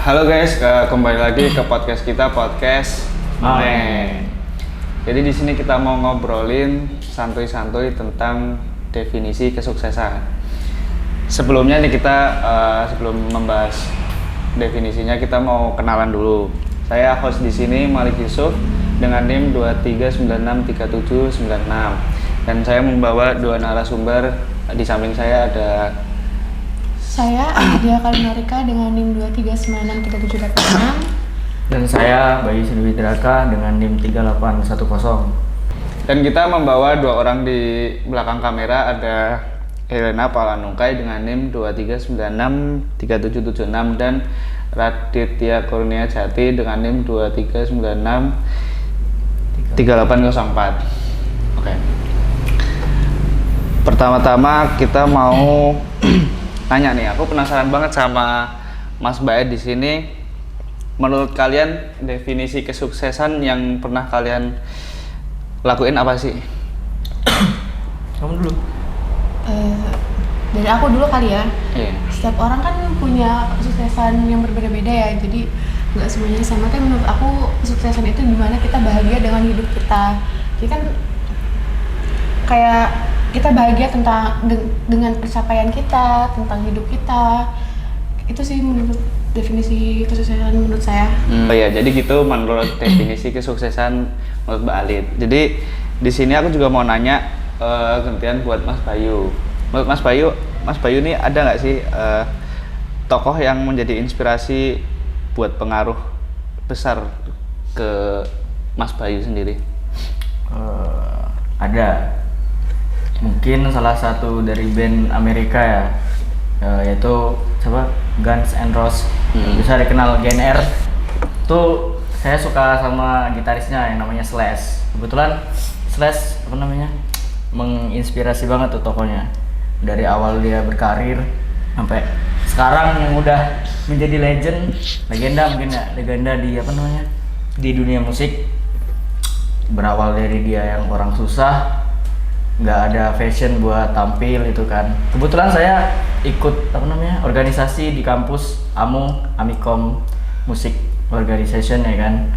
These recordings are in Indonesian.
Halo guys, kembali lagi ke podcast kita, podcast Main. Jadi di sini kita mau ngobrolin santuy-santuy tentang definisi kesuksesan. Sebelumnya nih kita sebelum membahas definisinya kita mau kenalan dulu. Saya host di sini Malik Yusuf dengan NIM 23963796 dan saya membawa dua narasumber. Di samping saya ada saya Dia Kalinarika dengan NIM 23963786 dan saya Bayu Sinuwidraka dengan NIM 3810. Dan kita membawa dua orang di belakang kamera, ada Helena Palanungkai dengan NIM 23963776 dan Raditya Kurnia Jati dengan NIM 23963804. Oke. Pertama-tama kita mau nanya nih, aku penasaran banget sama Mas Bae di sini. Menurut kalian definisi kesuksesan yang pernah kalian lakuin apa sih? Kamu dulu. Dari aku dulu kali ya. Iya. Setiap orang kan punya kesuksesan yang berbeda-beda ya. Jadi nggak semuanya sama. Tapi menurut aku kesuksesan itu gimana kita bahagia dengan hidup kita. Jadi kan kayak kita bahagia dengan pencapaian kita, tentang hidup kita. Itu sih menurut definisi kesuksesan menurut saya. Oh ya, jadi gitu menurut definisi kesuksesan menurut Mbak Alit. Jadi di sini aku juga mau nanya gantian buat Mas Bayu. Menurut Mas Bayu ini ada nggak sih tokoh yang menjadi inspirasi buat pengaruh besar ke Mas Bayu sendiri? Ada. Mungkin salah satu dari band Amerika ya, yaitu siapa? Guns N' Roses. Bisa dikenal GNR. Tuh saya suka sama gitarisnya yang namanya Slash. Kebetulan Slash menginspirasi banget tuh tokohnya. Dari awal dia berkarir sampai sekarang yang udah menjadi legenda mungkin ya, legenda di di dunia musik. Berawal dari dia yang orang susah, nggak ada fashion buat tampil itu kan. Kebetulan saya ikut organisasi di kampus Amikom Music Organization ya kan.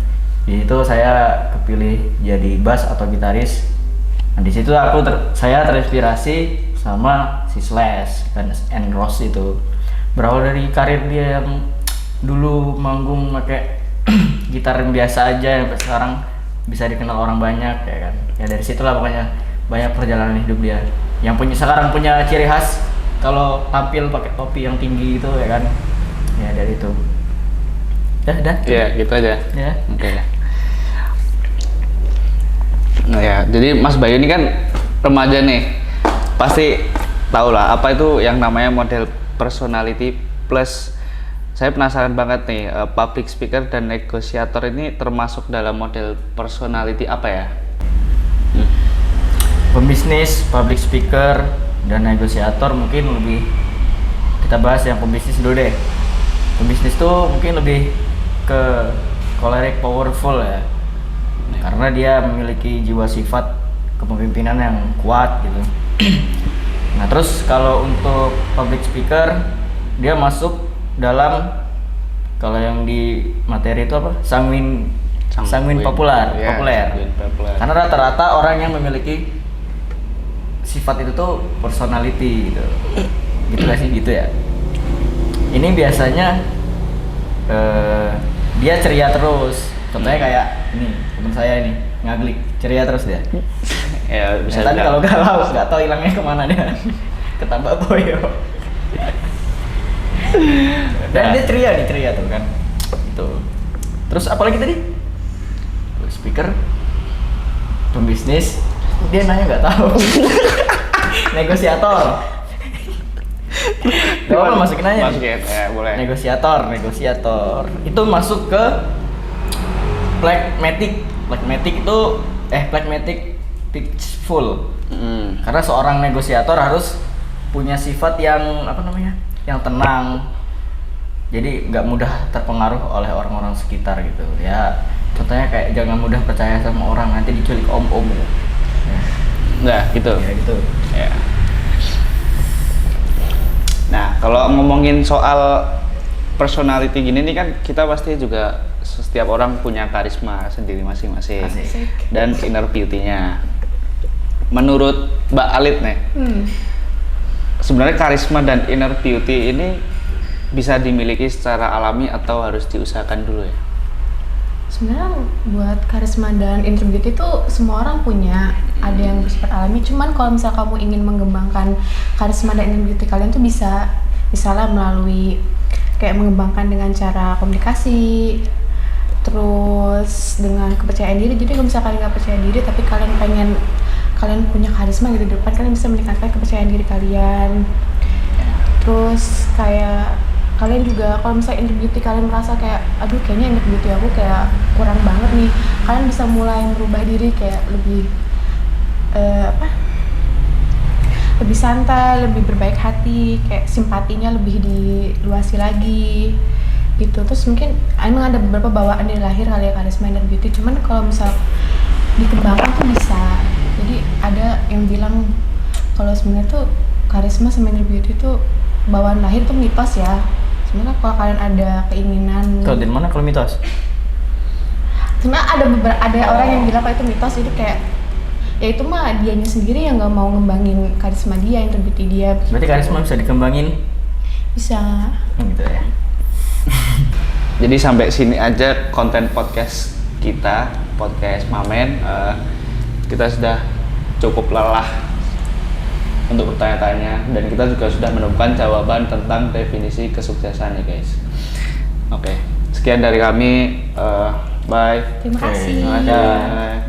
Di situ saya kepilih jadi bass atau gitaris. Nah, di situ saya terinspirasi sama si Slash dan N Rose itu. Berawal dari karir dia yang dulu manggung pakai gitar yang biasa aja sampai sekarang bisa dikenal orang banyak ya kan. Ya dari situlah pokoknya banyak perjalanan hidup dia. Yang sekarang punya ciri khas kalau tampil pakai topi yang tinggi itu ya kan. Ya dari itu. Dah. Iya, gitu aja. Ya. Oke. Nah ya, jadi Mas Bayu ini kan remaja nih. Pasti tahu lah apa itu yang namanya model personality plus. Saya penasaran banget nih, public speaker dan negosiator ini termasuk dalam model personality apa ya? Pembisnis, public speaker, dan negosiator mungkin lebih kita bahas yang pembisnis dulu deh. Pembisnis tuh mungkin lebih ke choleric powerful ya, karena dia memiliki jiwa sifat kepemimpinan yang kuat gitu. Nah terus kalau untuk public speaker dia masuk dalam, kalau yang di materi itu apa? Sanguin populer. Karena rata-rata orang yang memiliki sifat itu tuh personality gitu. Gitu gak sih gitu ya. Ini biasanya dia ceria terus. Contohnya kayak ini teman saya ini ngaglik, ceria terus dia. Ya bisa. Tapi kalau galau nggak tahu hilangnya kemana dia. Ketambah boyo. Dan dia ceria tuh kan. Itu. Terus apalagi tadi? Speaker, pembisnis, dia nanya nggak tahu. Negosiator. Gak apa masukin aja. Masukin, ya boleh. Negosiator. Itu masuk ke Phlegmatic itu Phlegmatic peaceful. Karena seorang negosiator harus punya sifat yang yang tenang. Jadi nggak mudah terpengaruh oleh orang-orang sekitar gitu. Ya contohnya kayak jangan mudah percaya sama orang, nanti diculik om-om. Ya. Nggak gitu. Ya gitu. Ya. Nah kalau ngomongin soal personality gini nih kan kita pasti juga setiap orang punya karisma sendiri masing-masing Asik. dan inner beauty-nya. Menurut Mbak Alit nih, sebenarnya karisma dan inner beauty ini bisa dimiliki secara alami atau harus diusahakan dulu ya? Sebenarnya buat karisma dan inner beauty itu semua orang punya, ada yang bersifat alami. Cuman kalau misal kamu ingin mengembangkan karisma dan inner beauty kalian tuh bisa misalnya melalui kayak mengembangkan dengan cara komunikasi, terus dengan kepercayaan diri. Jadi kalau misalkan nggak percaya diri tapi kalian punya karisma gitu di depan, kalian bisa meningkatkan kepercayaan diri kalian. Terus kayak kalian juga kalau misalnya inner beauty kalian merasa kayak aduh kayaknya inner beauty aku kayak kurang banget nih, kalian bisa mulai merubah diri kayak lebih lebih santai, lebih berbaik hati, kayak simpatinya lebih diluasi lagi gitu. Terus mungkin emang ada beberapa bawaan dari lahir kali ya karisma inner beauty, cuman kalau misal dikembangkan tuh bisa. Jadi ada yang bilang kalau sebenarnya tuh karisma sama inner beauty tuh bawaan lahir tuh mitos ya. Sebenarnya kalau kalian ada keinginan, Tuh dari mana kalau mitos? sebenarnya ada orang yang bilang kalau itu mitos, jadi kayak ya itu mah dianya sendiri yang nggak mau ngembangin karisma dia, inner beauty dia. Berarti karisma bisa dikembangin? Bisa. Gitu ya. Jadi sampai sini aja konten podcast kita, podcast Mamen. Kita sudah cukup lelah untuk bertanya-tanya dan kita juga sudah menemukan jawaban tentang definisi kesuksesan ya guys. Oke, sekian dari kami. Bye. Terima kasih. Bye.